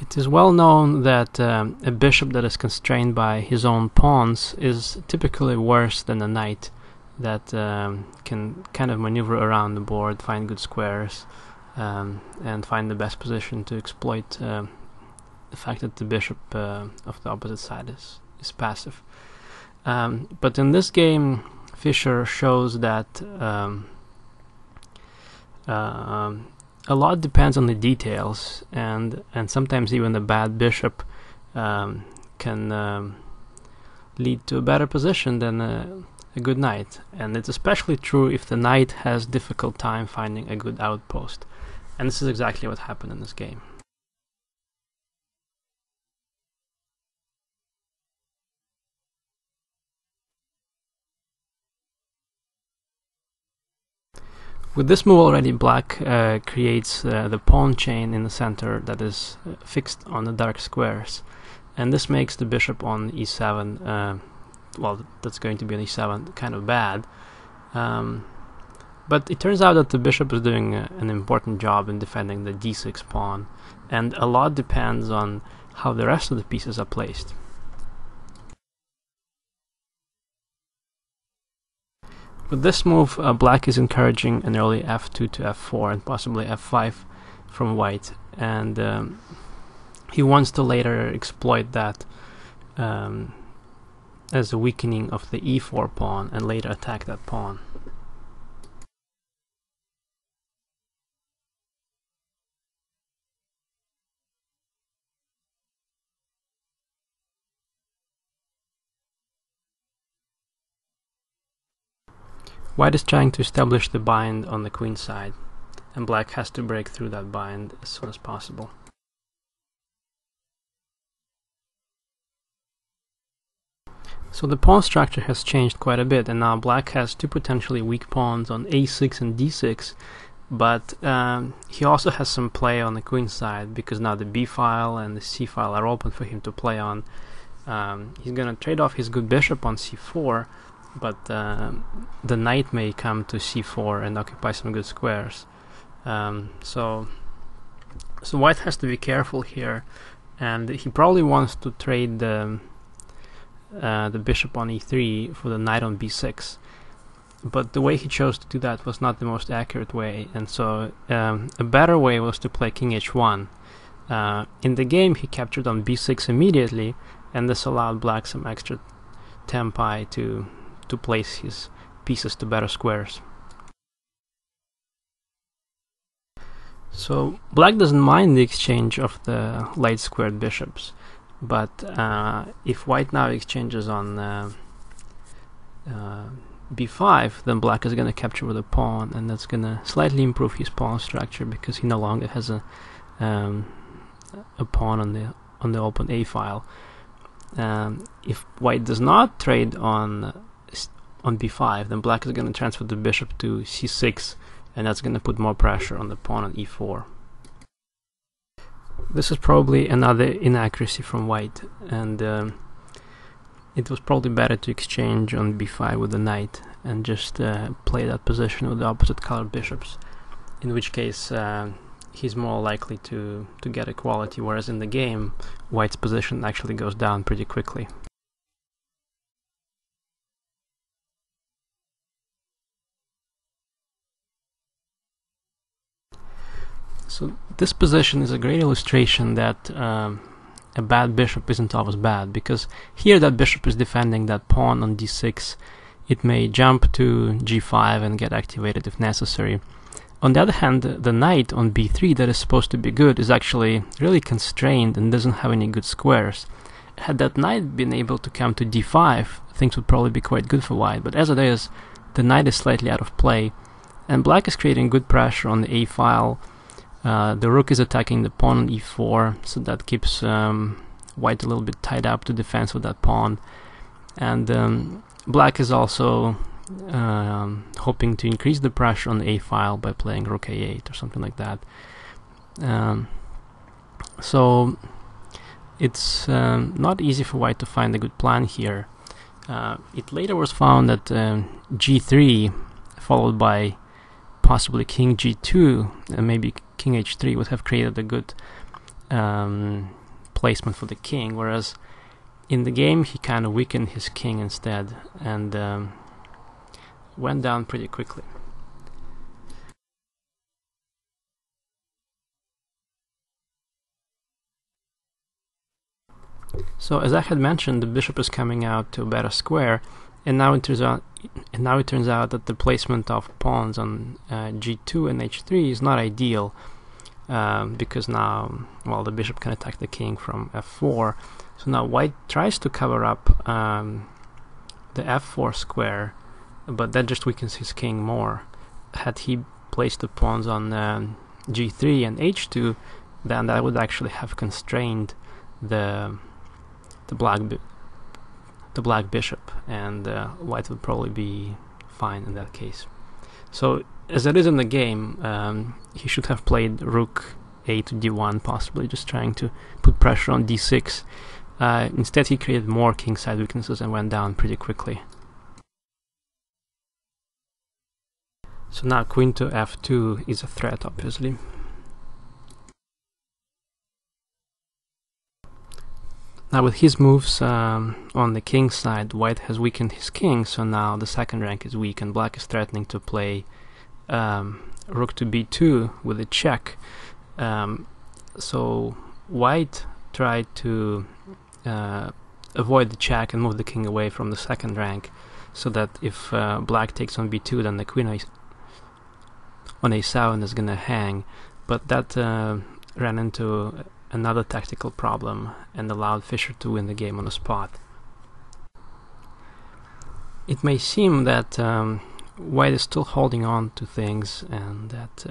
It is well known that a bishop that is constrained by his own pawns is typically worse than a knight that can kind of maneuver around the board, find good squares, and find the best position to exploit the fact that the bishop of the opposite side is passive. But in this game, Fischer shows that a lot depends on the details, and sometimes even a bad bishop can lead to a better position than a good knight, and it's especially true if the knight has difficult time finding a good outpost, and this is exactly what happened in this game. With this move already, black creates the pawn chain in the center that is fixed on the dark squares, and this makes the bishop on e7, well, that's going to be on e7, kind of bad. But it turns out that the bishop is doing an important job in defending the d6 pawn, and a lot depends on how the rest of the pieces are placed. With this move, black is encouraging an early f2 to f4 and possibly f5 from white, and he wants to later exploit that as a weakening of the e4 pawn and later attack that pawn. White is trying to establish the bind on the queen side, and black has to break through that bind as soon as possible. So the pawn structure has changed quite a bit, and now black has two potentially weak pawns on a6 and d6, but he also has some play on the queen side, because now the b file and the c file are open for him to play on. He's going to trade off his good bishop on c4, but the knight may come to c4 and occupy some good squares. So white has to be careful here, and he probably wants to trade the bishop on e3 for the knight on b6. But the way he chose to do that was not the most accurate way, and so a better way was to play king h1. In the game, he captured on b6 immediately, and this allowed black some extra tempi to place his pieces to better squares. So black doesn't mind the exchange of the light squared bishops, but if white now exchanges on b5, then black is going to capture with a pawn, and that's going to slightly improve his pawn structure because he no longer has a pawn on the open a file. If white does not trade on b5, then black is going to transfer the bishop to c6, and that's going to put more pressure on the pawn on e4. This is probably another inaccuracy from white, and it was probably better to exchange on b5 with the knight and just play that position with the opposite colored bishops, in which case he's more likely to get equality, whereas in the game white's position actually goes down pretty quickly. So this position is a great illustration that a bad bishop isn't always bad, because here that bishop is defending that pawn on d6. It may jump to g5 and get activated if necessary. On the other hand, the knight on b3 that is supposed to be good is actually really constrained and doesn't have any good squares. Had that knight been able to come to d5, things would probably be quite good for white, but as it is, the knight is slightly out of play, and black is creating good pressure on the a file. The rook is attacking the pawn on e4, so that keeps white a little bit tied up to defense with that pawn. And black is also hoping to increase the pressure on the a file by playing rook a8 or something like that. So it's not easy for white to find a good plan here. It later was found that g3 followed by possibly king g2 and maybe king h3 would have created a good placement for the king, whereas in the game he kind of weakened his king instead and went down pretty quickly. So as I had mentioned, the bishop is coming out to a better square, and now it turns out that the placement of pawns on g2 and h3 is not ideal, because now, well, the bishop can attack the king from f4. So now white tries to cover up the f4 square, but that just weakens his king more. Had he placed the pawns on g3 and h2, then that would actually have constrained the black bishop, and white would probably be fine in that case. So as it is in the game, he should have played rook a to d1, possibly just trying to put pressure on d6. Instead he created more kingside weaknesses and went down pretty quickly. So now queen to f2 is a threat, obviously. Now with his moves on the king side, white has weakened his king, so now the second rank is weak, and black is threatening to play rook to b2 with a check. So white tried to avoid the check and move the king away from the second rank, so that if black takes on b2, then the queen on a7 is gonna hang. But that ran into another tactical problem and allowed Fischer to win the game on the spot. It may seem that white is still holding on to things and that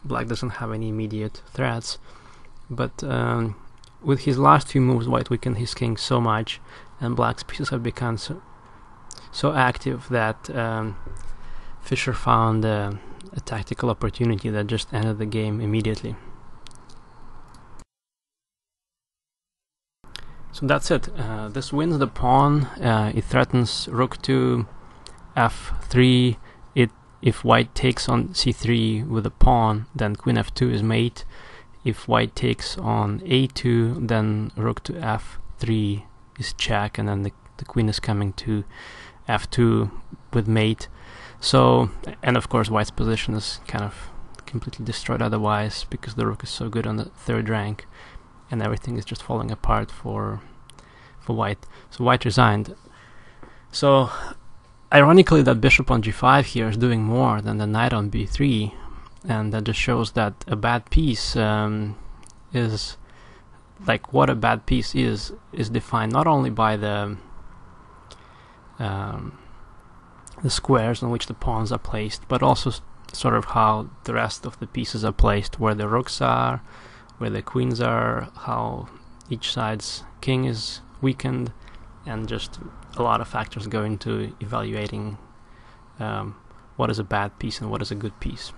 black doesn't have any immediate threats, but with his last few moves, white weakened his king so much, and black's pieces have become so active that Fischer found a tactical opportunity that just ended the game immediately. So that's it. This wins the pawn. It threatens rook to f3. If white takes on c3 with a pawn, then queen f2 is mate. If white takes on a2, then rook to f3 is check, and then the queen is coming to f2 with mate. So, and of course white's position is kind of completely destroyed otherwise, because the rook is so good on the third rank, and everything is just falling apart for white. So white resigned. So ironically, that bishop on g5 here is doing more than the knight on b3, and that just shows that a bad piece is, like, what a bad piece is defined not only by the squares on which the pawns are placed, but also sort of how the rest of the pieces are placed, where the rooks are, where the queens are, how each side's king is weakened, and just a lot of factors go into evaluating what is a bad piece and what is a good piece.